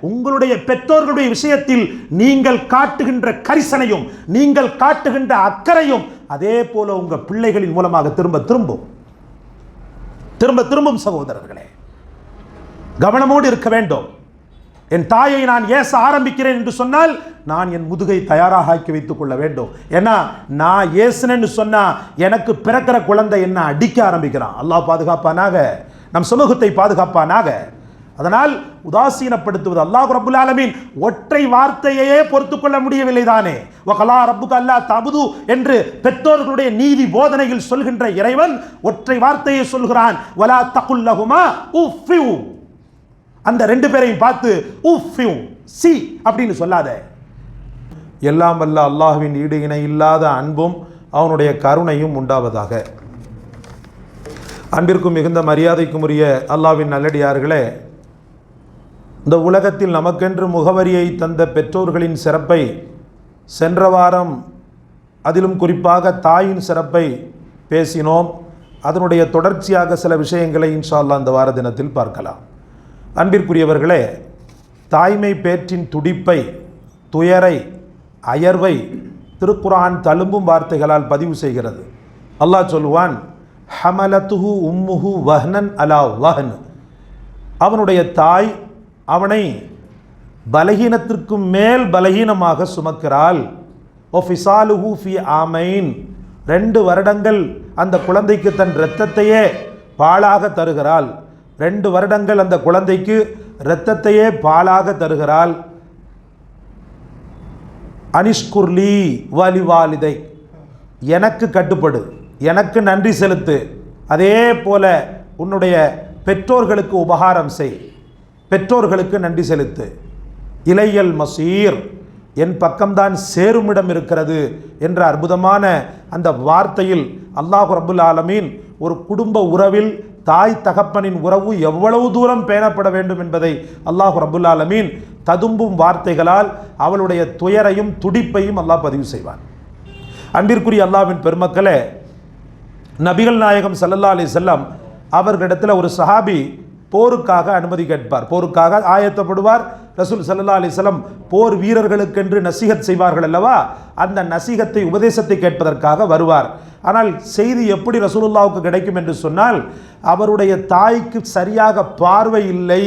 உங்களுடைய பெற்றோர்களுடைய விஷயத்தில் நீங்கள் காட்டுகின்ற கரிசனையும் நீங்கள் காட்டுகின்ற அக்கறையும் அதே போல உங்கள் பிள்ளைகளின் மூலமாக திரும்ப திரும்பும் சகோதரர்களே, கவனமோடு இருக்க வேண்டும். என் தாயை நான் ஏச ஆரம்பிக்கிறேன் என்று சொன்னால் நான் என் முதுகை தயாராக ஆக்கி வைத்துக் கொள்ள வேண்டும். ஏன்னா நான் ஏசுனேன்னு சொன்னா எனக்கு பிறக்கிற குழந்தை என்ன அடிக்க ஆரம்பிக்கிறான். அல்லாஹ் பாதுகாப்பானாக, நம் சமூகத்தை பாதுகாப்பானாக. அதனால் உதாசீனப்படுத்துவது, அல்லாஹ் ரப்புல் ஆலமீன் ஒற்றை வார்த்தையே பொறுத்துக் கொள்ள முடியவில்லை தானே. வகலா ரப்புக அல்லா தஅபுது என்று பெற்றோர்களுடைய நீதி போதனையில் சொல்கின்ற இறைவன் ஒற்றை வார்த்தையை சொல்கிறான். வலா தகுல் லஹுமா உஃப்ஃபு, அந்த ரெண்டு பேரையும் பார்த்து உஃப்ஃபு சி அப்படின்னு சொல்லாத. எல்லாம் வல்ல அல்லாஹ்வின் ஈடு இணை இல்லாத அன்பும் அவனுடைய கருணையும் உண்டாவதாக. அன்பிற்கும் மிகுந்த மரியாதைக்கும் உரிய அல்லாஹ்வின் நல்லடியார்களே, இந்த உலகத்தில் நமக்கென்று முகவரியை தந்த பெற்றோர்களின் சிறப்பை சென்ற வாரம், அதிலும் குறிப்பாக தாயின் சிறப்பை பேசினோம். அதனுடைய தொடர்ச்சியாக சில விஷயங்களை இன்ஷா அல்லாஹ் இந்த வார தினத்தில் பார்க்கலாம். அன்பிற்குரியவர்களே, தாய்மை பேற்றின் துடிப்பை, துயரை, அயர்வை திருக்குர்ஆன் தழும்பும் வார்த்தைகளால் பதிவு செய்கிறது. அல்லாஹ் சொல்வான், ஹமலத்துஹு உம்முஹு வஹ்னன் அலா வஹ்ன், அவனுடைய தாய் அவனை பலகீனத்திற்கு மேல் பலகீனமாக சுமக்கிறாள். ஒஃபிசாலுஹு ஃபி ஆமைன், 2 வருடங்கள் அந்த குழந்தைக்கு தன் இரத்தத்தையே பாலாக தருகிறாள். 2 வருடங்கள் அந்த குழந்தைக்கு இரத்தத்தையே பாலாக தருகிறாள். அனிஷ்குர்லி வலிவாலிதை, எனக்கு கட்டுப்படு, எனக்கு நன்றி செலுத்து, அதே போல உன்னுடைய பெற்றோர்களுக்கு உபகாரம் செய், பெற்றோர்களுக்கு நன்றி செலுத்து. இலையல் மசீர், என் பக்கம்தான் சேருமிடம் இருக்கிறது என்ற அற்புதமான அந்த வார்த்தையில் அல்லாஹ் ரப்புல் ஆலமீன் ஒரு குடும்ப உறவில் தாய் தகப்பனின் உறவு எவ்வளவு தூரம் பேணப்பட வேண்டும் என்பதை அல்லாஹ் ரப்புல் ஆலமீன் ததும்பும் வார்த்தைகளால் அவளுடைய துயரையும் துடிப்பையும் அல்லாஹ் பதிவு செய்வான். அன்பிற்குரிய அல்லாஹ்வின் பெருமக்களே, நபிகள் நாயகம் ஸல்லல்லாஹு அலைஹி வஸல்லம் அவர்களிடத்தில் ஒரு சஹாபி போருக்காக அனுமதி கேட்பார், போருக்காக ஆயத்தப்படுவார். ரசூல் ஸல்லல்லாஹு அலைஹி வஸல்லம் போர் வீரர்களுக்கென்று நசீகத் செய்வார்கள் அல்லவா, அந்த நசீகத்தை உபதேசத்தை கேட்பதற்காக வருவார். ஆனால் செய்தி எப்படி ரசூலுல்லாவுக்கு கிடைக்கும் என்று சொன்னால், அவருடைய தாய்க்கு சரியாக பார்வை இல்லை,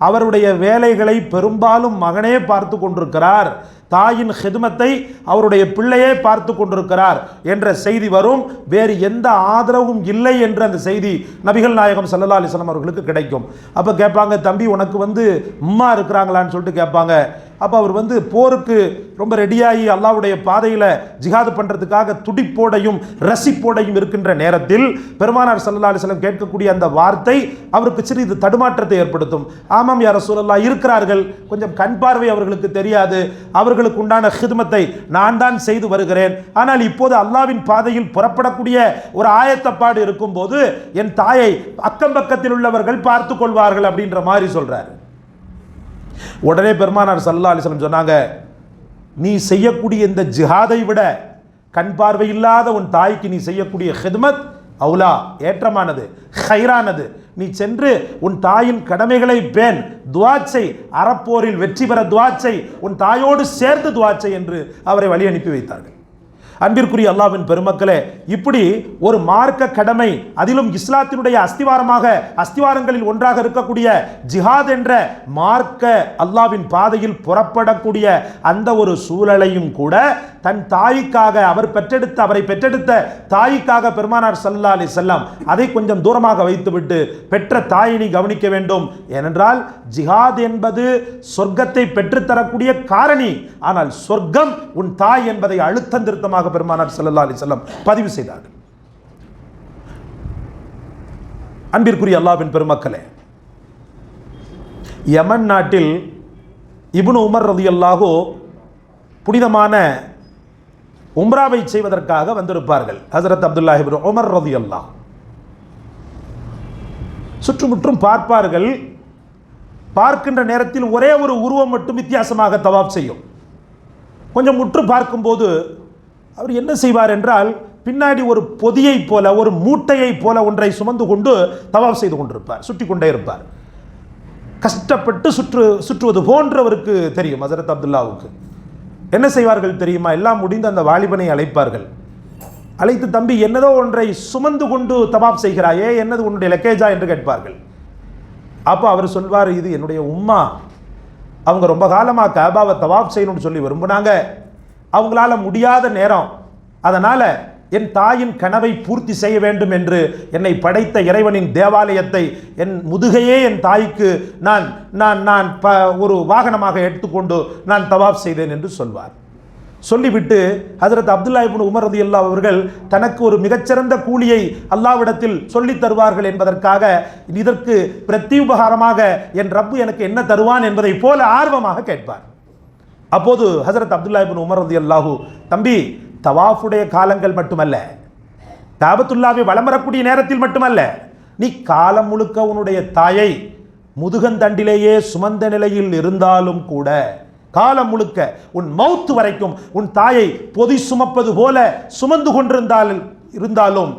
அவருடைய வேலைகளை பெரும்பாலும் மகனே பார்த்து கொண்டிருக்கிறார், தாயின் ஹிதுமத்தை அவருடைய பிள்ளையே பார்த்து கொண்டிருக்கிறார் என்ற செய்தி வரும். வேறு எந்த ஆதரவும் இல்லை என்ற அந்த செய்தி நபிகள் நாயகம் ஸல்லல்லாஹு அலைஹி வஸல்லம் அவர்களுக்கு கிடைக்கும். அப்போ கேட்பாங்க, தம்பி உனக்கு அம்மா இருக்கிறாங்களான்னு சொல்லிட்டு கேட்பாங்க. அப்போ அவர் போருக்கு ரொம்ப ரெடியாகி அல்லாஹ்வுடைய பாதையில் ஜிஹாது பண்ணுறதுக்காக துடிப்போடையும் ரசிப்போடையும் இருக்கின்ற நேரத்தில் பெருமானார் ஸல்லல்லாஹு அலைஹி வஸல்லம் கேட்கக்கூடிய அந்த வார்த்தை அவருக்கு சிறிது தடுமாற்றத்தை ஏற்படுத்தும். ஆமாம் யா ரசூலல்லாஹ், இருக்கிறார்கள், கொஞ்சம் கண் பார்வை அவர்களுக்கு தெரியாது, அவர்களுக்கு உண்டான ஹிதுமத்தை நான் தான் செய்து வருகிறேன், ஆனால் இப்போது அல்லாஹ்வின் பாதையில் புறப்படக்கூடிய ஒரு ஆயத்தப்பாடு இருக்கும்போது என் தாயை அக்கம் பக்கத்தில் உள்ளவர்கள் பார்த்து கொள்வார்கள் அப்படின்ற மாதிரி சொல்றாரு. உடனே பெருமானார் ஸல்லல்லாஹு அலைஹி வஸல்லம் சொன்னாங்க, நீ செய்யக்கூடிய இந்த ஜிஹாதை விட கண் பார்வை இல்லாத உன் தாய்க்கு நீ செய்யக்கூடிய ஹிதுமத் அவுலா, ஏற்றமானது, ஹைரானது. நீ சென்று உன் தாயின் கடமைகளை பேன், துஆச்சை, அறப்போரில் வெற்றி பெற துஆச்சை, உன் தாயோடு சேர்ந்து துஆச்சை என்று அவரை வழி அனுப்பி வைத்தார்கள். அன்பிற்குரிய அல்லாஹ்வின் பெருமக்களே, இப்படி ஒரு மார்க்க கடமை, அதிலும் இஸ்லாத்தினுடைய அஸ்திவாரங்களில் ஒன்றாக இருக்கக்கூடிய ஜிஹாத் என்ற மார்க்க அல்லாஹ்வின் பாதையில் புறப்படக்கூடிய அந்த ஒரு சூழலையும் கூட தன் தாய்க்காக, அவரை பெற்றெடுத்த தாய்க்காக பெருமானார் ஸல்லல்லாஹு அலைஹி வஸல்லம் அதை கொஞ்சம் தூரமாக வைத்துவிட்டு பெற்ற தாயினை கவனிக்க வேண்டும். ஏனென்றால் ஜிஹாத் என்பது சொர்க்கத்தை பெற்றுத்தரக்கூடிய காரணி, ஆனால் சொர்க்கம் உன் தாய் என்பதை அழுத்தம் திருத்தமாக பெருமானார் ஸல்லல்லாஹு அலைஹி வஸல்லம் பதிவு செய்தார்கள். அன்பிற்குரிய அல்லாஹ்வின் பெருமக்களே, யமன் நாட்டில் இப்னு உமர் ரலியல்லாஹு புனிதமான உம்ராவை செய்வதற்காக வந்திருப்பார்கள். ஹஜ்ரத் அப்துல்லாஹ் இப்னு உமர் ரலியல்லாஹு சுற்றுமுற்றும் பார்ப்பார்கள். பார்க்கின்ற நேரத்தில் ஒரே ஒரு உருவம் மட்டும் வித்தியாசமாக தவாப் செய்யும். கொஞ்சம் முற்று பார்க்கும்போது அவர் என்ன செய்வார் என்றால், பின்னாடி ஒரு பொதியை போல, ஒரு மூட்டையை போல ஒன்றை சுமந்து கொண்டு தவாப் செய்து கொண்டிருப்பார், சுற்றி கொண்டே இருப்பார். கஷ்டப்பட்டு சுற்றுவது போன்றவருக்கு தெரியும். ஹஜரத் அப்துல்லாவுக்கு என்ன செய்வார்கள் தெரியுமா? எல்லாம் முடிந்து அந்த வாலிபனை அழைப்பார்கள். அழைத்து, தம்பி என்னதோ ஒன்றை சுமந்து கொண்டு தவாப் செய்கிறாயே, என்னது உன்னுடைய லக்கேஜா என்று கேட்பார்கள். அப்போ அவர் சொல்வார், இது என்னுடைய உம்மா, அவங்க ரொம்ப காலமாக காபாவை தவாப் செய்யணும்னு சொல்லி விரும்பினாங்க, அவங்களால முடியாத நேரம், அதனால் என் தாயின் கனவை பூர்த்தி செய்ய வேண்டும் என்று என்னை படைத்த இறைவனின் தேவாலயத்தை என் முதுகையே என் தாய்க்கு நான் நான் நான் ஒரு வாகனமாக எடுத்துக்கொண்டு நான் தவாப் செய்தேன் என்று சொல்வார். சொல்லிவிட்டு ஹஜரத் அப்துல்லா இப்னு உமர் ரலியல்லாஹு அவர்கள் தனக்கு ஒரு மிகச்சிறந்த கூலியை அல்லாஹ்விடத்தில் சொல்லித் தருவார்கள் என்பதற்காக, இதற்கு பிரத்யுபகாரமாக என் ரப்பு எனக்கு என்ன தருவான் என்பதை போல ஆர்வமாக கேட்பார். அப்போது ஹஜரத் அப்துல்லா இப்னு உமர் ரலியல்லாஹு, தம்பி, தவாஃபுடைய காலங்கள் மட்டுமல்ல, காபத்துல்லாவை வலம் வரக்கூடிய நேரத்தில் மட்டுமல்ல, நீ காலம் முழுக்க உன்னுடைய தாயை முதுகந்தண்டிலேயே சுமந்த நிலையில் இருந்தாலும் கூட, காலம் முழுக்க உன் மௌத்து வரைக்கும் உன் தாயை பொதி சுமப்பது போல சுமந்து கொண்டிருந்தாலும்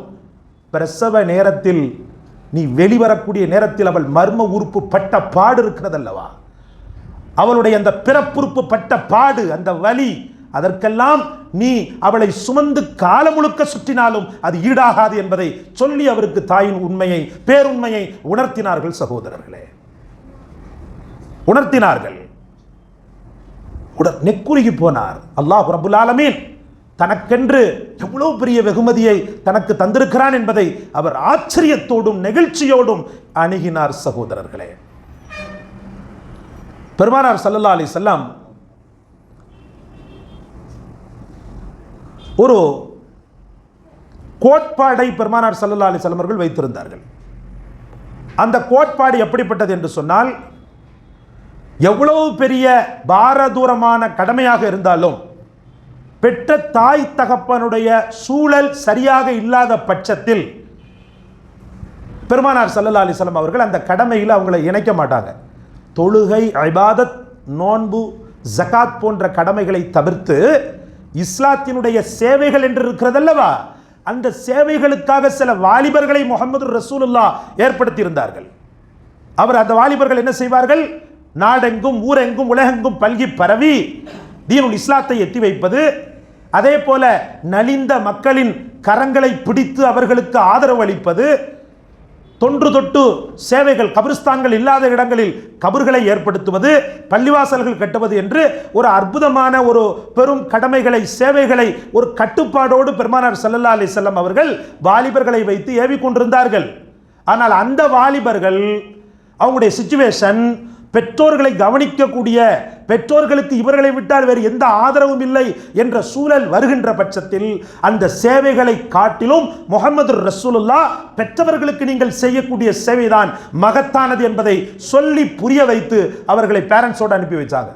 பிரசவ நேரத்தில் நீ வெளிவரக்கூடிய நேரத்தில் அவள் மர்ம உறுப்பு பட்ட பாடு இருக்கிறதல்லவா, அவளுடைய அந்த பிறப்புறுப்பு பட்ட பாடு, அந்த வலி, அதற்கெல்லாம் நீ அவளை சுமந்து காலம் முழுக்க சுற்றினாலும் அது ஈடாகாது என்பதை சொல்லி அவருக்கு தாயின் உண்மையை, பேருண்மையை உணர்த்தினார்கள். சகோதரர்களே, உணர்த்தினார்கள். நெக்குருகி போனார். அல்லாஹ் ரப்புல் ஆலமீன் தனக்கென்று எவ்வளவு பெரிய வெகுமதியை தனக்கு தந்திருக்கிறான் என்பதை அவர் ஆச்சரியத்தோடும் நெகிழ்ச்சியோடும் அணுகினார். சகோதரர்களே, பெருமானார் ஸல்லல்லாஹு அலைஹி வஸல்லம் ஒரு கோட்பாடை பெருமானார் ஸல்லல்லாஹு அலைஹி வஸல்லம் அவர்கள் வைத்திருந்தார்கள். அந்த கோட்பாடு எப்படிப்பட்டது என்று சொன்னால், எவ்வளவு பெரிய பாரதூரமான கடமையாக இருந்தாலும் பெற்ற தாய் தகப்பனுடைய சூழல் சரியாக இல்லாத பட்சத்தில் பெருமானார் ஸல்லல்லாஹு அலைஹி வஸல்லம் அவர்கள் அந்த கடமையில் அவங்களை இணைக்க மாட்டாங்க. தொழுகை, இபாதத், நோன்பு, ஜகாத் போன்ற கடமைகளை தவிர்த்து இஸ்லாத்தினுடைய சேவைகள் என்று இருக்கிறதல்லவா, அந்த சேவைகளுக்காக சில வாலிபர்களை முஹம்மது ரசூலுல்லாஹ் ஏற்படுத்தி இருந்தார்கள். அவர் அந்த வாலிபர்கள் என்ன செய்வார்கள்? நாடெங்கும் ஊரெங்கும் உலகெங்கும் பல்கி பரவி தீனுல் இஸ்லாத்தை எத்தி வைப்பது, அதே போல நலிந்த மக்களின் கரங்களை பிடித்து அவர்களுக்கு ஆதரவு அளிப்பது, தொன்று தொட்டு சேவைகள், கபிரிஸ்தான்கள் இல்லாத இடங்களில் கபர்களை ஏற்படுத்துவது, பள்ளிவாசல்கள் கட்டுவது என்று ஒரு அற்புதமான ஒரு பெரும் கடமைகளை, சேவைகளை ஒரு கட்டுப்பாடோடு பெருமானார் ஸல்லல்லாஹு அலைஹி வஸல்லம் அவர்கள் வாலிபர்களை வைத்து ஏவிக் கொண்டிருந்தார்கள். ஆனால் அந்த வாலிபர்கள் அவங்களுடைய சிச்சுவேஷன், பெற்றோர்களை கவனிக்கக்கூடிய, பெற்றோர்களுக்கு இவர்களை விட்டால் வேறு எந்த ஆதரவும் இல்லை என்ற சூழல் வருகின்ற பட்சத்தில் அந்த சேவைகளை காட்டிலும் முஹம்மது ரசூலுல்லாஹ் பெற்றவர்களுக்கு நீங்கள் செய்யக்கூடிய சேவைதான் மகத்தானது என்பதை சொல்லி புரிய வைத்து அவர்களை பேரண்ட்ஸோடு அனுப்பி வச்சாங்க.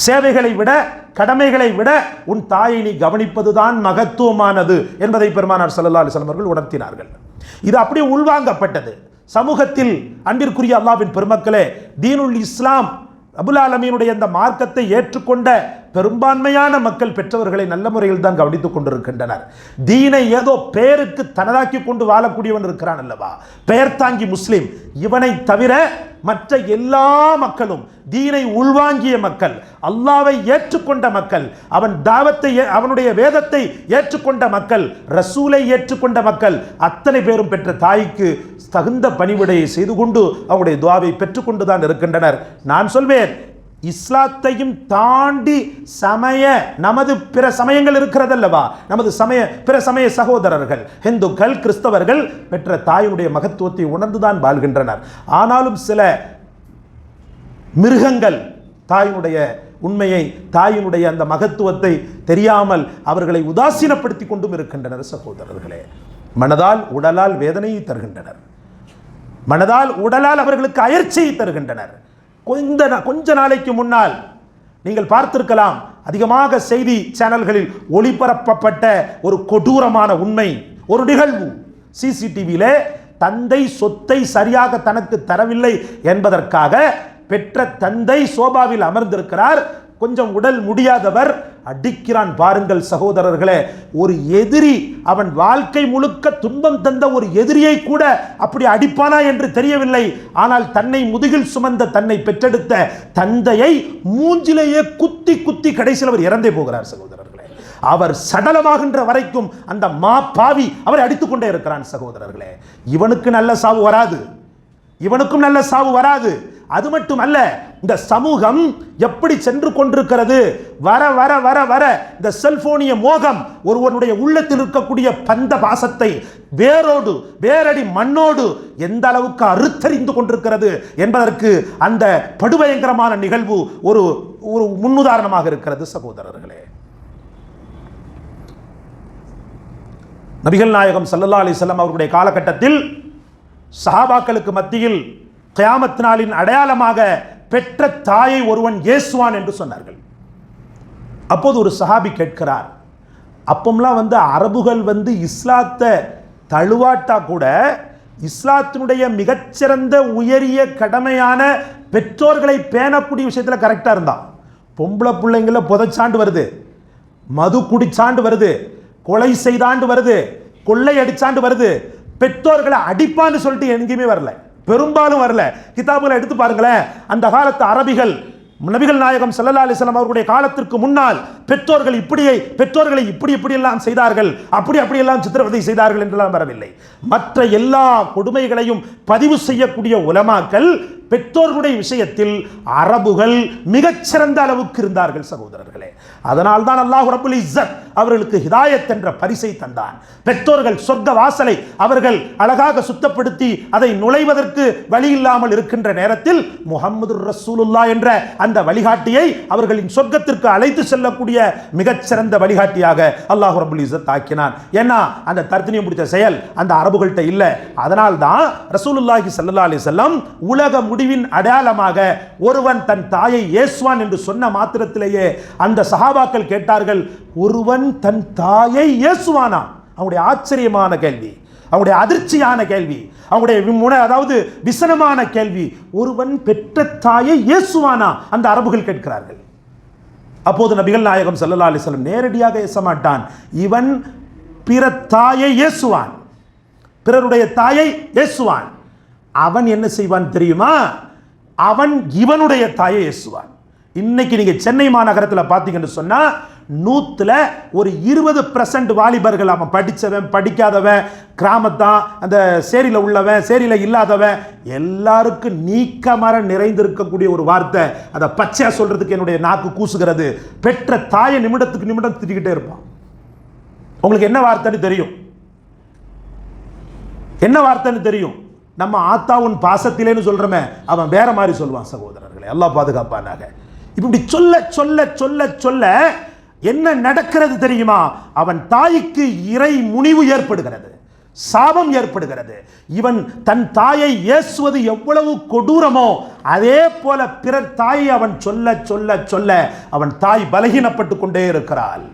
சேவைகளை விட, கடமைகளை விட உன் தாயை நீ கவனிப்பதுதான் மகத்துவமானது என்பதை பெருமானார் ஸல்லல்லாஹு அலைஹி வஸல்லம் அவர்கள் உணர்த்தினார்கள். இது அப்படியே உள்வாங்கப்பட்டது. சமூகத்தில் அன்பிற்குரிய அல்லாஹ்வின் பெருமக்களே, தீனுல் இஸ்லாம் ரப்புல் ஆலமீனுடைய இந்த மார்க்கத்தை ஏற்றுக்கொண்ட பெரும்பான்மையான மக்கள் பெற்றவர்களை நல்ல முறையில் தான் கவனித்துக் கொண்டிருக்கின்றனர். தீனை ஏதோ பெயருக்கு தனதாக்கி கொண்டு வாழக்கூடியவன் இருக்கிறான் அல்லவா, பெயர் தாங்கி முஸ்லிம், இவனை தவிர மற்ற எல்லா மக்களும் தீனை உள்வாங்கிய மக்கள், அல்லாவை ஏற்றுக்கொண்ட மக்கள், அவன் தாவத்தை, அவனுடைய வேதத்தை ஏற்றுக்கொண்ட மக்கள், ரசூலை ஏற்றுக்கொண்ட மக்கள் அத்தனை பேரும் பெற்ற தாய்க்கு தகுந்த பணிவிடையை செய்து கொண்டு அவருடைய துஆவை பெற்றுக்கொண்டுதான் இருக்கின்றனர். நான் சொல்வேன், இஸ்லாத்தையும் தாண்டி சமய, நமது பிற சமயங்கள் இருக்கிறதல்லவா, நமது சமய, பிற சமய சகோதரர்கள், இந்துக்கள், கிறிஸ்தவர்கள் பெற்ற தாயினுடைய மகத்துவத்தை உணர்ந்துதான் வாழ்கின்றனர். ஆனாலும் சில மிருகங்கள் தாயினுடைய உண்மையை, தாயினுடைய அந்த மகத்துவத்தை தெரியாமல் அவர்களை உதாசீனப்படுத்தி கொண்டும் இருக்கின்றனர். சகோதரர்களே, மனதால் உடலால் வேதனையை தருகின்றனர், மனதால் உடலால் அவர்களுக்கு அயற்சியை தருகின்றனர். கொஞ்ச நாளைக்கு முன்னால் நீங்கள் பார்த்திருக்கலாம், அதிகமாக செய்தி சேனல்களில் ஒளிபரப்பப்பட்ட ஒரு கொடூரமான உண்மை, ஒரு நிகழ்வு. சிசிடிவியிலே தந்தை சொத்தை சரியாக தனக்கு தரவில்லை என்பதற்காக பெற்ற தந்தை சோபாவில் அமர்ந்திருக்கிறார். கொஞ்சம் உடல் முடியாதவர் அடிக்கிறான் பாருங்கள் சகோதரர்களே. ஒரு எதிரி, அவன் வாழ்க்கை முழுக்க துன்பம் தந்த ஒரு எதிரியை கூட அப்படி அடிப்பானா என்று தெரியவில்லை. ஆனால் தன்னை முதுகில் சுமந்த, தன்னை பெற்றெடுத்த தந்தையை மூஞ்சிலேயே குத்தி குத்தி கடைசியில் அவர் இறந்தே போகிறார் சகோதரர்களே. அவர் சடலமாகின்ற வரைக்கும் அந்த மா பாவி அவரை அடித்துக் கொண்டே இருக்கிறான் சகோதரர்களே. இவனுக்கு நல்ல சாவு வராது, இவனுக்கும் நல்ல சாவு வராது. அது மட்டுமல்ல, இந்த சமூகம் எப்படி சென்று கொண்டிருக்கிறது, வர வர வர வர இந்த செல்போனிய மோகம் ஒருவனுடைய உள்ளத்தில் இருக்கக்கூடிய பந்த பாசத்தை வேரோடு வேரடி மண்ணோடு எந்த அளவுக்கு அறுத்தறிந்து கொண்டிருக்கிறது என்பதற்கு அந்த படுபயங்கரமான நிகழ்வு ஒரு ஒரு முன்னுதாரணமாக இருக்கிறது சகோதரர்களே. நபிகள் நாயகம் ஸல்லல்லாஹு அலைஹி வஸல்லம் அவர்களுடைய காலகட்டத்தில் சஹாபாக்களுக்கு மத்தியில் கியாமத் நாளின் அடையாளமாக பெற்ற தாயை ஒருவன் ஏசுவான் என்று சொன்னார்கள். அப்போது ஒரு சஹாபி கேட்கிறார், அப்போம்லாம் அரபுகள் இஸ்லாத்தை தழுவாட்டா கூட இஸ்லாத்தினுடைய மிகச்சிறந்த உயரிய கடமையான பெற்றோர்களை பேணக்கூடிய விஷயத்தில் கரெக்டாக இருந்தான். பொம்பளை பிள்ளைங்கள புதைச்சாண்டு வருது, மது குடிச்சாண்டு வருது, கொலை செய்தாண்டு வருது, கொள்ளை அடிச்சாண்டு வருது, பெற்றோர்களை அடிப்பான்னு சொல்லிட்டு எங்கேயுமே வரல, பெரும்பாலும் வரல. கிதாபுகளை எடுத்து பாருங்களேன். அந்த காலத்து அரபிகள் நபிகள் நாயகம் ஸல்லல்லாஹு அலைஹி வஸல்லம் அவர்களுடைய காலத்திற்கு முன்னால் பெற்றோர்களை இப்படி எல்லாம் செய்தார்கள், அப்படி எல்லாம் சித்திரவதை செய்தார்கள் என்றெல்லாம் வரவில்லை. மற்ற எல்லா கொடுமைகளையும் பதிவு செய்யக்கூடிய உலமாக்கள் பெற்றோர்களுடைய விஷயத்தில் அரபுகள் மிகச்சிறந்த அளவுக்கு இருந்தார்கள் சகோதரர்களே. அதனால் தான் அல்லாஹ் ரப்புல் இஸ்ஸத் அவர்களுக்கு ஹிதாயத் என்ற பரிசை தந்தான். பெற்றோர்கள் சொர்க்க வாசலை அவர்கள் அழகாக சுத்தப்படுத்தி அதை நுழைவதற்கு வழி இல்லாமல் இருக்கின்ற நேரத்தில் முஹம்மது ரசூலுல்லாஹ் என்ற அந்த வழிகாட்டியை அவர்களின் சொர்க்கத்திற்கு அழைத்து செல்லக்கூடிய மிகச்சிறந்த வழிகாட்டியாக அல்லாஹ் ரப்புல் இஸ்ஸத் ஆக்கினான். ஏன்னா அந்த தர்த்தினியம் பிடிச்ச செயல் அந்த அரபுகள்கிட்ட இல்லை. அதனால் தான் ரசூலுல்லாஹி ஸல்லல்லாஹு அலைஹி வஸல்லம் உலக முடிவின் அடையாளமாக ஒருவன் தன் தாயை ஏசுவான் என்று சொன்ன மாத்திரத்திலேயே அந்த சஹாபாக்கள் கேட்டார்கள், ஒருவன் தன் தாயை ஏசுவானா? அவங்களுடைய ஆச்சரியமான கேள்வி, அவங்களுடைய அதிர்ச்சியான கேள்வி, அவங்களுடைய அதாவது விசனமான கேள்வி. ஒருவன் பெற்ற தாயை ஏசுவானா? அந்த அரபுகள் கேட்கிறார்கள். அப்போது நபிகள் நாயகம் ஸல்லல்லாஹு அலைஹி வஸல்லம் நேரடியாக ஏச மாட்டான். இவன் பிற தாயை ஏசுவான், பிறருடைய தாயை ஏசுவான். அவன் என்ன செய்வான் தெரியுமா? அவன் இவனுடைய தாயை ஏசுவான். இன்னைக்கு நீங்க சென்னை மாநகரத்தில் பார்த்தீங்கன்னு சொன்னா 100ல் ஒரு 20% வாலிபர்கள், அவன் படித்தவன் படிக்காதவன், கிராமத்தான், அந்த சேரியில் உள்ளவன் சேரியில் இல்லாதவன், எல்லாருக்கும் நீக்கமர நிறைந்திருக்கக்கூடிய ஒரு வார்த்தை, அதை பச்சையா சொல்றதுக்கு என்னுடைய நாக்கு கூசுகிறது. பெற்ற தாயை நிமிடத்துக்கு நிமிடம் திட்டிக்கிட்டே இருப்பான். உங்களுக்கு என்ன வார்த்தைன்னு தெரியும்? என்ன வார்த்தைன்னு தெரியும்? நம்ம ஆத்தாவுன் பாசத்திலேன்னு சொல்றமே, அவன் வேற மாதிரி சொல்லுவான் சகோதரர்களே. அல்லாஹ் பாதுகாப்பானாக. இப்படி சொல்ல சொல்ல சொல்ல சொல்ல என்ன நடக்கிறது தெரியுமா? அவன் தாய்க்கு இறை முனிவு ஏற்படுகிறது, சாபம் ஏற்படுகிறது. இவன் தன் தாயை ஏசுவது எவ்வளவு கொடூரமோ அதே போல பிறர் தாயை அவன் சொல்ல சொல்ல சொல்ல அவன் தாய் பலகீனப்பட்டு கொண்டே இருக்கிறாள்,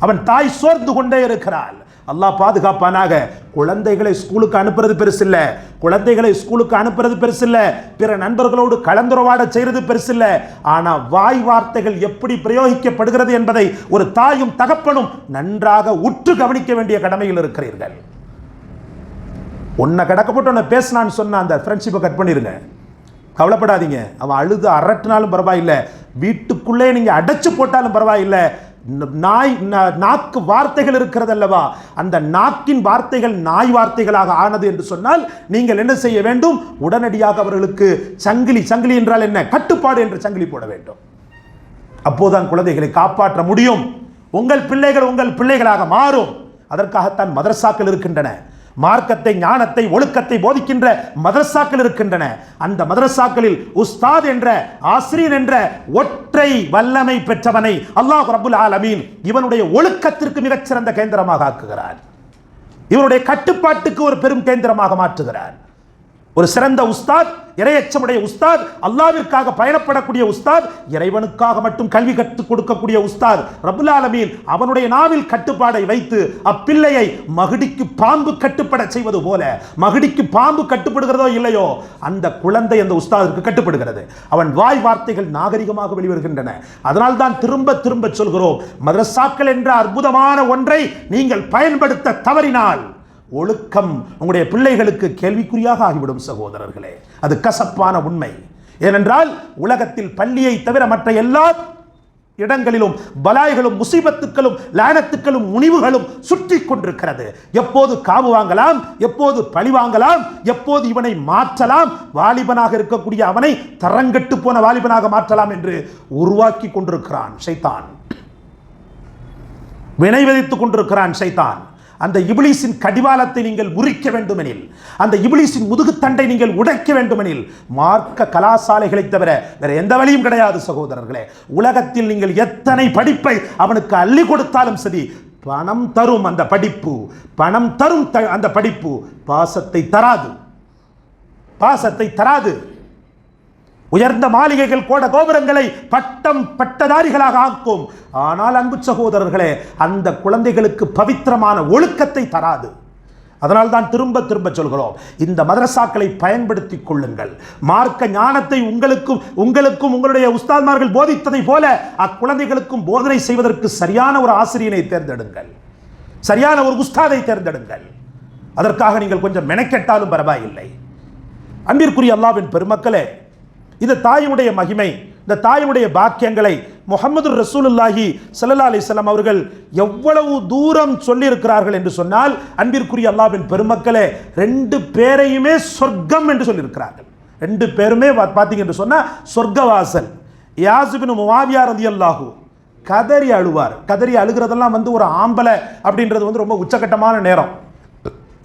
அவன் தாய் சோர்ந்து கொண்டே இருக்கிறாள். அல்லாஹ் பாதுகாப்பானாக. குழந்தைகளை ஸ்கூலுக்கு அனுப்புறது பெருசில்லை, குழந்தைகளை ஸ்கூலுக்கு அனுப்புறது பெருசில்லை, பிற நண்பர்களோடு கலந்துரையாட செய்வது பெருசில்லை. ஆனால் வாய் வார்த்தைகள் எப்படி பிரயோகிக்கப்படுகிறது என்பதை ஒரு தாயும் தகப்பனும் நன்றாக உற்று கவனிக்க வேண்டிய கடமையில் இருக்கிறீர்கள். உன்னை கடக்கப்பட்டு உன்னை பேசினான்னு சொன்ன அந்த ஃப்ரெண்ட்ஷிப்பை கட் பண்ணிருங்க, கவலைப்படாதீங்க. அவன் அழுது அரட்டினாலும் பரவாயில்லை, வீட்டுக்குள்ளே நீங்க அடைச்சு போட்டாலும் பரவாயில்லை. நாக்கு வார்த்தைகள் இருக்கிறது அல்லவா, அந்த நாக்கின் வார்த்தைகள் நாய் வார்த்தைகளாக ஆனது என்று சொன்னால் நீங்கள் என்ன செய்ய வேண்டும்? உடனடியாக அவர்களுக்கு சங்கிலி, சங்கிலி என்றால் என்ன, கட்டுப்பாடு என்ற சங்கிலி போட வேண்டும். அப்போதான் குழந்தைகளை காப்பாற்ற முடியும். உங்கள் பிள்ளைகள் உங்கள் பிள்ளைகளாக மாறும். அதற்காகத்தான் மதரசாக்கள் இருக்கின்றன. மார்க்கத்தை, ஞானத்தை, ஒழுக்கத்தை போதிக்கின்ற மதரசாக்கள் இருக்கின்றன. அந்த மதரசாக்களில் உஸ்தாத் என்ற, ஆசிரியர் என்ற ஒற்றை வல்லமை பெற்றவனை அல்லாஹ் ரப்புல் ஆலமீன் இவனுடைய ஒழுக்கத்திற்கு மிகச்சிறந்த கேந்திரமாக ஆக்குகிறார், இவனுடைய கட்டுப்பாட்டுக்கு ஒரு பெரும் கேந்திரமாக மாற்றுகிறார். ஒரு சிறந்த உஸ்தாத், இறையச்சமுடைய உஸ்தாத், அல்லாஹ்விற்காக பயணப்படக்கூடிய உஸ்தாத், இறைவனுக்காக மட்டும் கல்வி கற்றுக் கொடுக்கக்கூடிய உஸ்தாத், ரப்புல் ஆலமீன் அவனுடைய நாவில் கட்டுப்பாடை வைத்து அப்பிள்ளையை மகிடிக்கு பாம்பு கட்டுப்பட செய்வது போல, மகிடிக்கு பாம்பு கட்டுப்படுகிறதோ இல்லையோ அந்த குழந்தை அந்த உஸ்தாதிற்கு கட்டுப்படுகிறது. அவன் வாய் வார்த்தைகள் நாகரிகமாக வெளிவருகின்றன. அதனால் தான் திரும்ப திரும்ப சொல்கிறோம், மதரசாக்கள் என்ற அற்புதமான ஒன்றை நீங்கள் பயன்படுத்த தவறினால் ஒழுக்கம் உங்களுடைய பிள்ளைகளுக்கு கேள்விக்குறியாக ஆகிவிடும் சகோதரர்களே. அது கசப்பான உண்மை. ஏனென்றால் உலகத்தில் பள்ளியை தவிர மற்ற எல்லா இடங்களிலும் பலாய்களும் முசீபத்துக்களும் லானத்துக்களும் முனிவுகளும் சுற்றி கொண்டிருக்கிறது. எப்போது காவு வாங்கலாம், எப்போது பழி வாங்கலாம், எப்போது இவனை மாற்றலாம், வாலிபனாக இருக்கக்கூடிய அவனை தரங்கட்டு போன வாலிபனாக மாற்றலாம் என்று உருவாக்கி கொண்டிருக்கிறான் ஷைத்தான், வினை விதைத்துக் கொண்டிருக்கிறான் ஷைத்தான். அந்த இப்லீஸின் கடிவாளத்தை நீங்கள் முறிக்க வேண்டுமெனில், அந்த இப்லீஸின் முதுகுத்தண்டை நீங்கள் உடைக்க வேண்டுமெனில் மார்க்க கலாசாலைகளை தவிர வேற எந்த வழியும் கிடையாது சகோதரர்களே. உலகத்தில் நீங்கள் எத்தனை படிப்பை அவனுக்கு அள்ளி கொடுத்தாலும் சரி, பணம் தரும் அந்த படிப்பு, பணம் தரும் அந்த படிப்பு பாசத்தை தராது, பாசத்தை தராது. உயர்ந்த மாளிகைகள் கோட கோபுரங்களை பட்டம் பட்டதாரிகளாக ஆக்கும். ஆனால் அன்பு சகோதரர்களே, அந்த குழந்தைகளுக்கு பவித்திரமான ஒழுக்கத்தை தராது. அதனால் தான் திரும்ப திரும்ப சொல்கிறோம், இந்த மதரசாக்களை பயன்படுத்திக் கொள்ளுங்கள். மார்க்க ஞானத்தை உங்களுக்கும் உங்களுடைய உஸ்தாத்மார்கள் போதித்ததை போல அக்குழந்தைகளுக்கும் போதனை செய்வதற்கு சரியான ஒரு ஆசிரியனை தேர்ந்தெடுங்கள், சரியான ஒரு உஸ்தாதை தேர்ந்தெடுங்கள். அதற்காக நீங்கள் கொஞ்சம் மெனக்கெட்டாலும் பரவாயில்லை. அன்பிற்குரிய அல்லாஹ்வின் பெருமக்களே, இந்த தாயினுடைய மகிமை, இந்த தாயினுடைய பாக்கியங்களை முஹம்மது ரசூலுல்லாஹி ஸல்லல்லாஹு அலைஹி வஸல்லம் அவர்கள் எவ்வளவு தூரம் சொல்லியிருக்கிறார்கள் என்று சொன்னால், அன்பிற்குரிய அல்லாஹ்வின் பெருமக்களே, 2 பேரையுமே சொர்க்கம் என்று சொல்லியிருக்கிறார்கள். 2 பேருமே பார்த்தீங்க என்று சொன்னா சொர்க்கவாசல். யாஸ் இப்னு முஆவியா ரலியல்லாஹு கதறி அழுவார். கதறி அழுகிறதெல்லாம் ஒரு ஆம்பளை அப்படின்றது ரொம்ப உச்சகட்டமான நேரம்.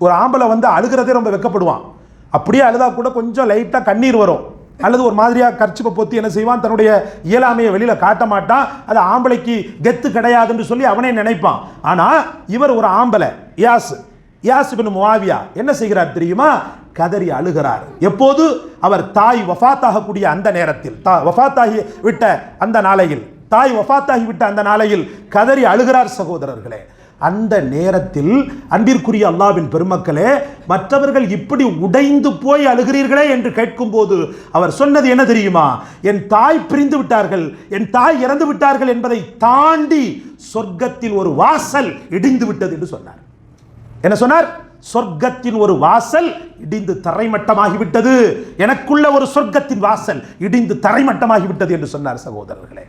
ஒரு ஆம்பளை அழுகிறதே ரொம்ப வெக்கப்படுவான். அப்படியே அழுதா கூட கொஞ்சம் லைட்டாக கண்ணீர் வரும், அல்லது ஒரு மாதிரியாக கர்ச்சிப்பை பொத்தி என்ன செய்வான், தன்னுடைய இயலாமையை வெளியில் காட்ட மாட்டான். அது ஆம்பளைக்கு கெத்து கிடையாதுன்னு சொல்லி அவனே நினைப்பான். ஆனால் இவர் ஒரு ஆம்பளை, யாஸ் இப்னு முஆவியா என்ன செய்கிறார் தெரியுமா? கதறி அழுகிறார். எப்போது? அவர் தாய் வஃபாத்தாகக்கூடிய அந்த நேரத்தில், வஃபாத்தாகி விட்ட அந்த நாளையில், தாய் வஃபாத்தாகி விட்ட அந்த நாளையில் கதறி அழுகிறார் சகோதரர்களே. அந்த நேரத்தில் அன்பிற்குரிய அல்லாஹ்வின் பெருமக்களே, மற்றவர்கள் இப்படி உடைந்து போய் அழுகிறீர்களே என்று கேட்கும் போது அவர் சொன்னது என்ன தெரியுமா? என் தாய் பிரிந்து விட்டார்கள், என் தாய் இறந்து விட்டார்கள் என்பதை தாண்டி சொர்க்கத்தில் ஒரு வாசல் இடிந்து விட்டது என்று சொன்னார். என்ன சொன்னார்? சொர்க்கத்தின் ஒரு வாசல் இடிந்து தரைமட்டமாகிவிட்டது, எனக்குள்ள ஒரு சொர்க்கத்தின் வாசல் இடிந்து தரைமட்டமாகிவிட்டது என்று சொன்னார் சகோதரர்களே.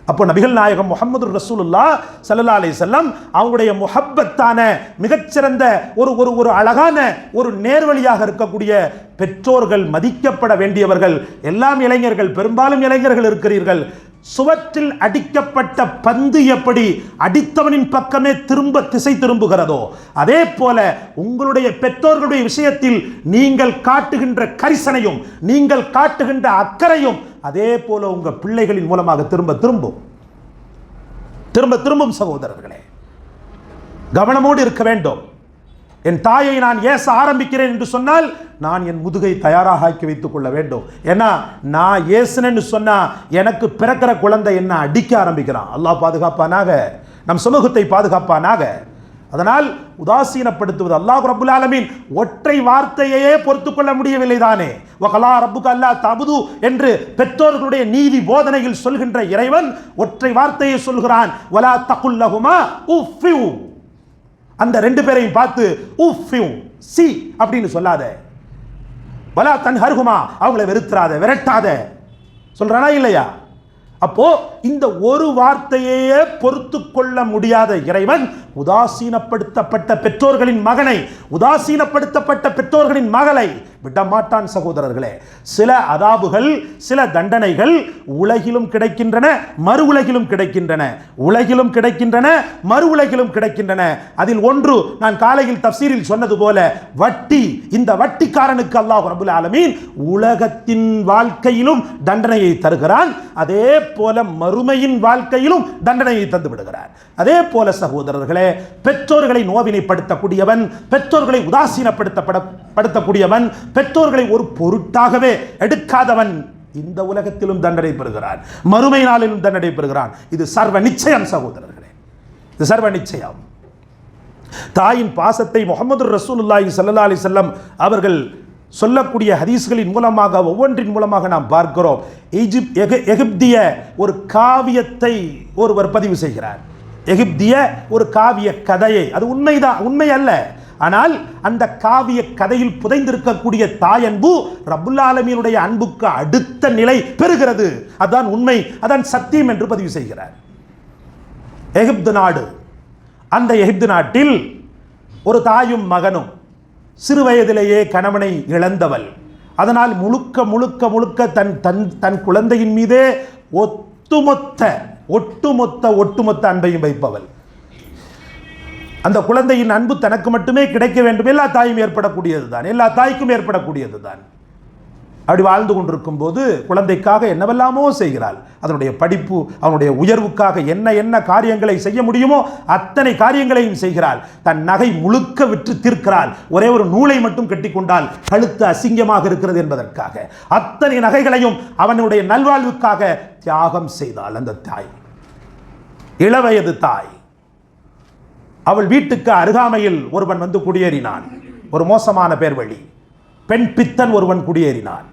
அப்போ நபிகள் நாயகம் முஹம்மது ரசூலுல்லாஹ் ஸல்லல்லாஹு அலைஹி வஸல்லம் அவங்களுடைய முஹப்பத்தான மிகச்சிறந்த ஒரு அழகான ஒரு நேர்வழியாக இருக்கக்கூடிய பெற்றோர்கள் மதிக்கப்பட வேண்டியவர்கள். எல்லாம் இளைஞர்கள், பெரும்பாலும் இளைஞர்கள் இருக்கிறீர்கள். சுவற்றில் அடிக்கப்பட்ட பந்து எப்படி அடித்தவனின் பக்கமே திரும்ப திசை திரும்புகிறதோ, அதே போல உங்களுடைய பெற்றோர்களுடைய விஷயத்தில் நீங்கள் காட்டுகின்ற கரிசனையும் நீங்கள் காட்டுகின்ற அக்கறையும் அதே போல உங்க பிள்ளைகளின் மூலமாக திரும்ப திரும்பும் சகோதரர்களே. கவனமோடு இருக்க வேண்டும். என் தாயை நான் ஏச ஆரம்பிக்கிறேன் என்று சொன்னால் நான் என் முதுகை தயாராக ஆக்கி வைத்துக் கொள்ள வேண்டும். ஏன்னா நான் ஏசுனேன்னு சொன்னா எனக்கு பிறக்கிற குழந்தை என்ன அடிக்க ஆரம்பிக்கிறான். அல்லாஹ் பாதுகாப்பானாக, நம் சமூகத்தை பாதுகாப்பானாக. அதனால் உதாசீனப்படுத்துவது, அல்லாஹ் ரப்புல் ஆலமீன் ஒற்றை வார்த்தையே பொறுத்துக் கொள்ள முடியவில்லை தானே. வகலா ரப்புக அல்லா தஅபுது என்று பெற்றோர்களுடைய நீதி போதனையில் சொல்கின்ற இறைவன் ஒற்றை வார்த்தையை சொல்கிறான். வலா தகுல் லஹுமா உஃபியூ. அந்த 2 பேரையும் பார்த்து உஃபியூ சி அப்படின்னு சொல்லாத. வலா தன்ஹர்ஹுமா, அவங்களை வெறுத்துறாத, விரட்டாத சொல்றானா இல்லையா? அப்போ இந்த ஒரு வார்த்தையே பொறுத்து கொள்ள முடியாத இறைவன் உதாசீனப்படுத்தப்பட்ட பெற்றோர்களின் மகனை, உதாசீனப்படுத்தப்பட்ட பெற்றோர்களின் மகளை விடமாட்டான் சகோதரர்களே. சில அதாபுகள், சில தண்டனைகள் உலகிலும் கிடைக்கின்றன, மறு உலகிலும் கிடைக்கின்றன. உலகிலும் கிடைக்கின்றன, மறு உலகிலும் கிடைக்கின்றன. அதில் ஒன்று நான் காலையில் தஃசீரில் சொன்னது போல வட்டி. இந்த வட்டிக்காரனுக்கு அல்லாஹ் ரப்புல் ஆலமீன் உலகத்தின் வாழ்க்கையிலும் தண்டனையை தருகிறான், அதே போல மறுமையின் வாழ்க்கையிலும் தண்டனையை தந்து விடுகிறார். அதே போல சகோதரர்களே, பெற்றோர்களை நோவினைப்படுத்தக்கூடியவன், பெற்றோர்களை உதாசீனப்படுத்த படுத்தக்கூடியவன், பெற்றோர்களை ஒரு பொருட்டாகவே எடுக்காதவன் இந்த உலகத்திலும் தண்டனை பெறுகிறான், மறுமை நாளிலும் தண்டனை பெறுகிறான். இது சர்வ நிச்சயம் சகோதரர்களே, இது சர்வ நிச்சயம். தாயின் பாசத்தை முஹம்மது ரசூலுல்லாஹி ஸல்லல்லாஹு அலைஹி வஸல்லம் அவர்கள் சொல்லக்கூடிய ஹதீஸ்களின் மூலமாக, ஒவ்வொன்றின் மூலமாக நாம் பார்க்கிறோம். எகிப்திய ஒரு காவியத்தை ஒருவர் பதிவு செய்கிறார். எகிப்திய ஒரு காவிய கதையை, அது உண்மைதான், உண்மை அல்ல, ஆனால் அந்த காவிய கதையில் புதைந்திருக்கக்கூடிய தாயன்பு ரப்புல் ஆலமீனுடைய அன்புக்கு அடுத்த நிலை பெறுகிறது. அதான் உண்மை, அதான் சத்தியம் என்று பதிவு செய்கிறார். எகிப்து நாடு, அந்த எகிப்து நாட்டில் ஒரு தாயும் மகனும் சிறு வயதிலேயே கணவனை இழந்தவள். அதனால் முழுக்க முழுக்க முழுக்க தன் தன் தன் குழந்தையின் மீதே ஒட்டுமொத்த அன்பையும் வைப்பவள். அந்த குழந்தையின் அன்பு தனக்கு மட்டுமே கிடைக்க வேண்டும். எல்லா தாயும் ஏற்படக்கூடியது தான், எல்லா தாய்க்கும் ஏற்படக்கூடியது தான். அப்படி வாழ்ந்து கொண்டிருக்கும் போது குழந்தைக்காக என்னவெல்லாமோ செய்கிறாள். அதனுடைய படிப்பு, அவனுடைய உயர்வுக்காக என்ன காரியங்களை செய்ய முடியுமோ அத்தனை காரியங்களையும் செய்கிறாள். தன் நகை முழுக்க விற்று தீர்க்கிறாள். ஒரே ஒரு நூலை மட்டும் கட்டிக்கொண்டால் கழுத்து அசிங்கமாக இருக்கிறது என்பதற்காக அத்தனை நகைகளையும் அவனுடைய நல்வாழ்வுக்காக தியாகம் செய்தாள். அந்த தாய், இளவயது தாய். அவள் வீட்டுக்கு அருகாமையில் ஒருவன் வந்து குடியேறினான். ஒரு மோசமான பேர் வழி, பெண் பித்தன் ஒருவன் குடியேறினான்.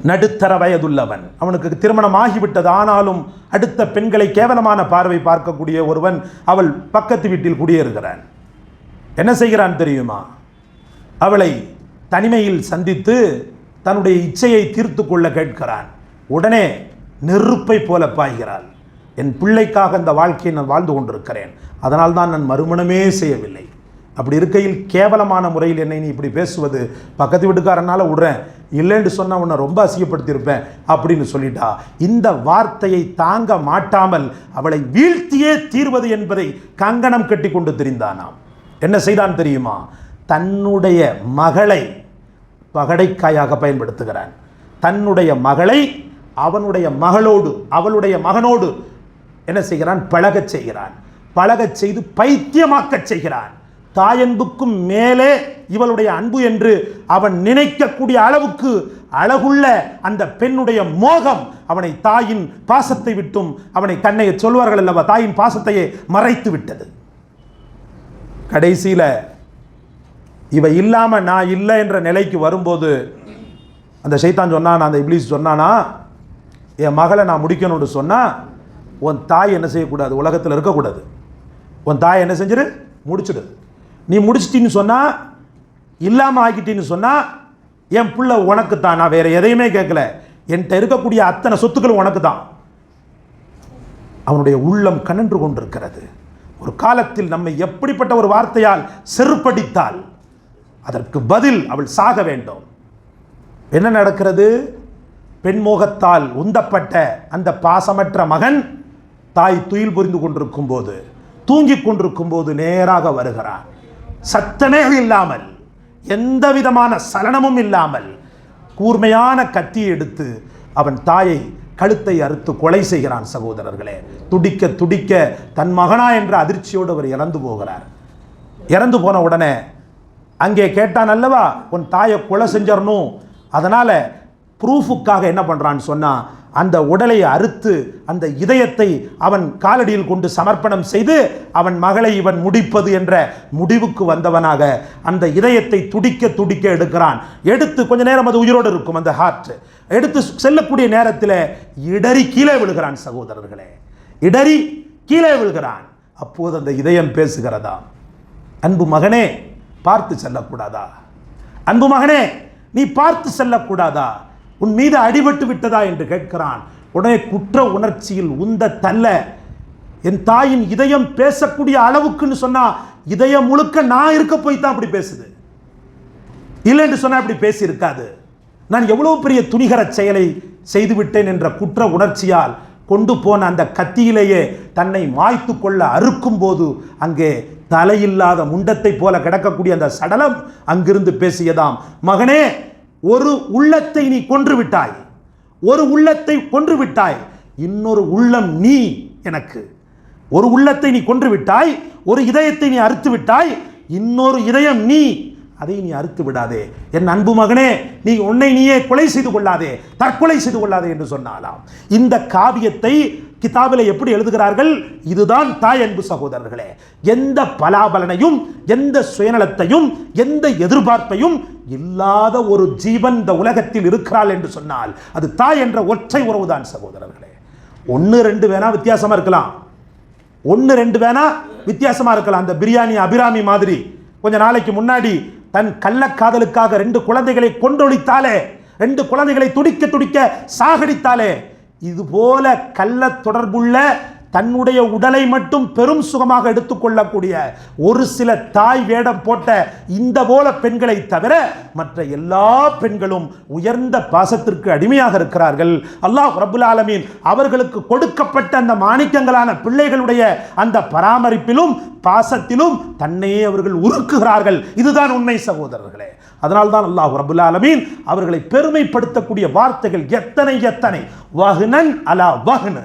நடுத்தர வயதுள்ளவன், அவனுக்கு திருமணம் ஆகிவிட்டது. ஆனாலும் அடுத்த பெண்களை கேவலமான பார்வை பார்க்கக்கூடிய ஒருவன் அவள் பக்கத்து வீட்டில் குடியேறுகிறான். என்ன செய்கிறான் தெரியுமா? அவளை தனிமையில் சந்தித்து தன்னுடைய இச்சையை தீர்த்து கொள்ள கேட்கிறான். உடனே நெருப்பை போல பாய்கிறாள். என் பிள்ளைக்காக இந்த வாழ்க்கையை நான் வாழ்ந்து கொண்டிருக்கிறேன், அதனால் தான் நான் மறுமணமே செய்யவில்லை. அப்படி இருக்கையில் கேவலமான முறையில் என்னை நீ இப்படி பேசுவது, பக்கத்து வீட்டுக்காரனால விடுறேன், இல்லைன்னு சொன்னால் உன்னை ரொம்ப அசிங்கப்படுத்தியிருப்பேன் அப்படின்னு சொல்லிட்டா. இந்த வார்த்தையை தாங்க மாட்டாமல் அவளை வீழ்த்தியே தீர்வது என்பதை கங்கணம் கட்டி கொண்டு திரிந்தானாம். என்ன செய்தான் தெரியுமா? தன்னுடைய மகளை பகடைக்காயாக பயன்படுத்துகிறான். தன்னுடைய மகளை அவனுடைய மகளோடு, அவளுடைய மகனோடு என்ன செய்கிறான்? பழகச் செய்கிறான். பழகச் செய்து பைத்தியமாக்கச் செய்கிறான். தாயன்புக்கும் மேலே இவளுடைய அன்பு என்று அவன் நினைக்கக்கூடிய அளவுக்கு அழகுள்ள அந்த பெண்ணுடைய மோகம் அவனை தாயின் பாசத்தை விட்டும், அவனை தன்னை சொல்வார்கள் அல்லவா, தாயின் பாசத்தையே மறைத்து விட்டது. கடைசியில் இவ இல்லாமல் நான் இல்லை என்ற நிலைக்கு வரும்போது அந்த சைத்தான் சொன்னான், அந்த இப்லீஸ் சொன்னானா, என் மகளை நான் முடிக்கணும்னு சொன்னால் உன் தாய் என்ன செய்யக்கூடாது, உலகத்தில் இருக்கக்கூடாது. உன் தாய் என்ன செஞ்சிரு, முடிச்சுடு. நீ முடிச்சிட்டின்னு சொன்னால், இல்லாமல் ஆக்கிட்டின்னு சொன்னால் என் பிள்ளை உனக்கு தான், நான் வேறு எதையுமே கேட்கல, என்கிட்ட இருக்கக்கூடிய அத்தனை சொத்துக்களும் உனக்கு தான். அவனுடைய உள்ளம் கனன்று கொண்டிருக்கிறது. ஒரு காலத்தில் நம்மை எப்படிப்பட்ட ஒரு வார்த்தையால் செருப்படித்தால் அதற்கு பதில் அவள் சாக வேண்டும். என்ன நடக்கிறது? பெண்மோகத்தால் உந்தப்பட்ட அந்த பாசமற்ற மகன் தாய் துயில் புரிந்து கொண்டிருக்கும் போது, தூங்கிக் கொண்டிருக்கும் போது நேராக வருகிறான். சத்தமே இல்லாமல், எந்த விதமான சலனமும் இல்லாமல் கூர்மையான கத்தியை எடுத்து அவன் தாயை கழுத்தை அறுத்து கொலை செய்கிறான். சகோதரர்களே, துடிக்க துடிக்க தன் மகனா என்ற அதிர்ச்சியோடு அவர் இறந்து போகிறார். இறந்து போன உடனே அங்கே கேட்டான் அல்லவா, உன் தாயை கொலை செஞ்சிடணும், அதனால் ப்ரூஃபுக்காக என்ன பண்ணுறான்னு சொன்னால் அந்த உடலை அறுத்து அந்த இதயத்தை அவன் காலடியில் கொண்டு சமர்ப்பணம் செய்து அவன் மகளை இவன் முடிப்பது என்ற முடிவுக்கு வந்தவனாக அந்த இதயத்தை துடிக்க துடிக்க எடுக்கிறான். எடுத்து கொஞ்ச நேரம் அது உயிரோடு இருக்கும், அந்த ஹார்ட் எடுத்து செல்லக்கூடிய நேரத்தில் இடறி கீழே விழுகிறான். சகோதரர்களே, இடறி கீழே விழுகிறான். அப்போது அந்த இதயம் பேசுகிறதா, அன்பு மகனே பார்த்து செல்லக்கூடாதா, அன்பு மகனே நீ பார்த்து செல்லக்கூடாதா, உன் மீது அடிபட்டு விட்டதா என்று கேட்கிறான். உடனே குற்ற உணர்ச்சியில் உந்த தள்ள, என் தாயின் இதயம் பேசக்கூடிய அளவுக்குன்னு சொன்னா இதயம் முழுக்க நான் இருக்க போய் தான் அப்படி பேசுது, இல்லைன்னு சொன்னா அப்படி பேசி இருக்காது. நான் எவ்வளவு பெரிய துணிகர செயலை செய்துவிட்டேன் என்ற குற்ற உணர்ச்சியால் கொண்டு போன அந்த கத்தியிலேயே தன்னை மாய்த்து கொள்ள அறுக்கும் போது அங்கே தலையில்லாத முண்டத்தை போல கிடக்கக்கூடிய அந்த சடலம் அங்கிருந்து பேசியதாம், மகனே ஒரு உள்ளத்தை நீ கொன்று விட்டாய், ஒரு உள்ளத்தை கொன்று விட்டாய், இன்னொரு உள்ளம் நீ எனக்கு. ஒரு உள்ளத்தை நீ கொன்று விட்டாய், ஒரு இதயத்தை நீ அறுத்து விட்டாய், இன்னொரு இதயம் நீ. அதை நீ அறுத்து விடாதே, என் அன்பு மகனே, நீ உன்னை நீயே கொலை செய்து கொள்ளாதே, தற்கொலை செய்து கொள்ளாதே என்று சொன்னாலாம். இந்த காவியத்தை கிதாபில் எப்படி எழுதுகிறார்கள்? இதுதான் தாய் அன்பு சகோதரர்களே. எந்த பலாபலனையும், எந்த சுயநலத்தையும், எந்த எதிர்பார்ப்பையும் இல்லாத ஒரு ஜீவன் இந்த உலகத்தில் இருக்கிறாள் என்று சொன்னால் அது தாய் என்ற ஒற்றை உறவுதான் சகோதரர்களே. 1-2 வேணா வித்தியாசமா இருக்கலாம், 1-2 வேணா வித்தியாசமா இருக்கலாம். அந்த பிரியாணி அபிராமி மாதிரி கொஞ்ச நாளைக்கு முன்னாடி தன் கள்ளக்காதலுக்காக 2 குழந்தைகளை கொன்றொழித்தாலே, 2 குழந்தைகளை துடிக்க துடிக்க சாகடித்தாலே, இது போல கள்ள தொடர்புள்ள தன்னுடைய உடலை மட்டும் பெரும் சுகமாக எடுத்துக்கொள்ளக்கூடிய ஒரு சில தாய் வேடம் போட்ட இந்த போல பெண்களை தவிர மற்ற எல்லா பெண்களும் உயர்ந்த பாசத்திற்கு அடிமையாக இருக்கிறார்கள். அல்லாஹ் ரப்புல் ஆலமீன் அவர்களுக்கு கொடுக்கப்பட்ட அந்த மாணிக்கங்களான பிள்ளைகளுடைய அந்த பராமரிப்பிலும் பாசத்திலும் தன்னையே அவர்கள் உருக்குகிறார்கள். இதுதான் உண்மை சகோதரர்களே. அதனால்தான் அல்லாஹ் ரப்புல் ஆலமீன் அவர்களை பெருமைப்படுத்தக்கூடிய வார்த்தைகள் எத்தனை எத்தனை. வஹ்னன் அலா வஹ்ன்,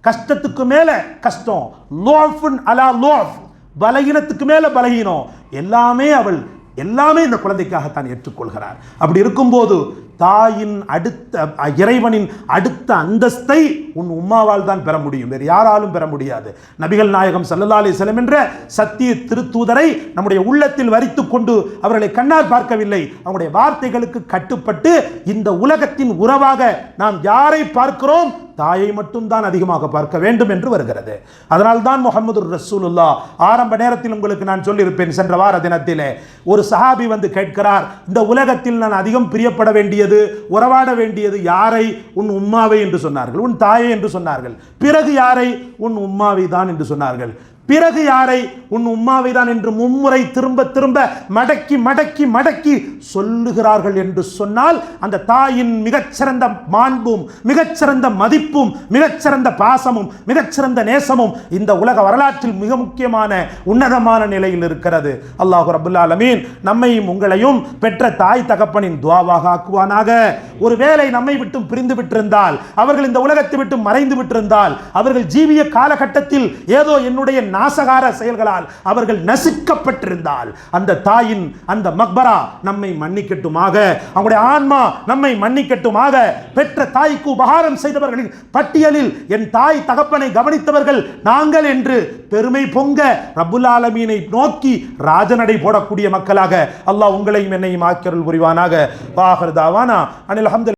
கஷ்டத்துக்கு மேல கஷ்டம், லோஃபுன் அலா லோஃப், பலகீனத்துக்கு மேல பலகீனம், எல்லாமே இந்த குழந்தைக்காகத்தான் ஏற்றுக்கொள்கிறார். அப்படி இருக்கும்போது தாயின் அடுத்த இறைவனின் அடுத்த அந்தஸ்தை உன் உம்மாவால் தான் பெற முடியும், வேறு யாராலும் பெற முடியாது. நபிகள் நாயகம் ஸல்லல்லாஹு அலைஹி வஸல்லம் என்ற சத்திய திருத்தூதரை நம்முடைய உள்ளத்தில் வரித்து கொண்டு அவர்களை கண்ணால் பார்க்கவில்லை, அவருடைய வார்த்தைகளுக்கு கட்டுப்பட்டு இந்த உலகத்தின் உறவாக நாம் யாரை பார்க்கிறோம்? தாயை மட்டும் தான் அதிகமாக பார்க்க வேண்டும் என்று வருகிறது. அதனால்தான் முஹம்மது ரசூலுல்லாஹ் ஆரம்ப நேரத்தில் உங்களுக்கு நான் சொல்லியிருப்பேன், சென்ற வார தினத்திலே ஒரு சஹாபி வந்து கேட்கிறார், இந்த உலகத்தில் நான் அதிகம் பிரியப்பட வேண்டியது, உறவாட வேண்டியது யாரை? உன் உம்மாவை என்று சொன்னார்கள், உன் தாயை என்று சொன்னார்கள். பிறகு யாரை? உன் உம்மாவை தான் என்று சொன்னார்கள். பிறகு யாரை? உன் உம்மாவை தான் என்று மும்முறை திரும்ப திரும்ப மடக்கி மடக்கி மடக்கி சொல்லுகிறார்கள் என்று சொன்னால் அந்த தாயின் மிகச்சிறந்த மாண்பும், மிகச்சிறந்த மதிப்பும், மிகச்சிறந்த பாசமும், மிகச்சிறந்த நேசமும் இந்த உலக வரலாற்றில் மிக முக்கியமான உன்னதமான நிலையில் இருக்கிறது. அல்லாஹ் ரப்புல் ஆலமீன் நம்மையும் உங்களையும் பெற்ற தாய் தகப்பனின் துஆவாக ஆக்குவானாக. ஒருவேளை நம்மை விட்டு பிரிந்து விட்டிருந்தால், அவர்கள் இந்த உலகத்தை விட்டு மறைந்து விட்டிருந்தால், அவர்கள் ஜீவிய காலகட்டத்தில் ஏதோ என்னுடைய நாசகார செயல்களால் அவர்கள் நசுக்கப்பட்டிருந்தால், அந்த தாயின் அந்த மக்பரா நம்மை மன்னிக்கட்டுமாக, அவருடைய ஆன்மா நம்மை மன்னிக்கட்டுமாக. பெற்ற தாய்க்கு உபகாரம் செய்தவர்களின் பட்டியலில் என் தாய் தகப்பனை கவனித்தவர்கள் நாங்கள் என்று பெருமை பொங்க ரப்புல் ஆலமீனை நோக்கி ராஜநடை போடக்கூடிய மக்களாக அல்லாஹ் உங்களையும் என்னையும் ஆக்கியருள் புரிவானாக. வாஹிர் தாவானா அனில் ஹம்துலில்லாஹ்.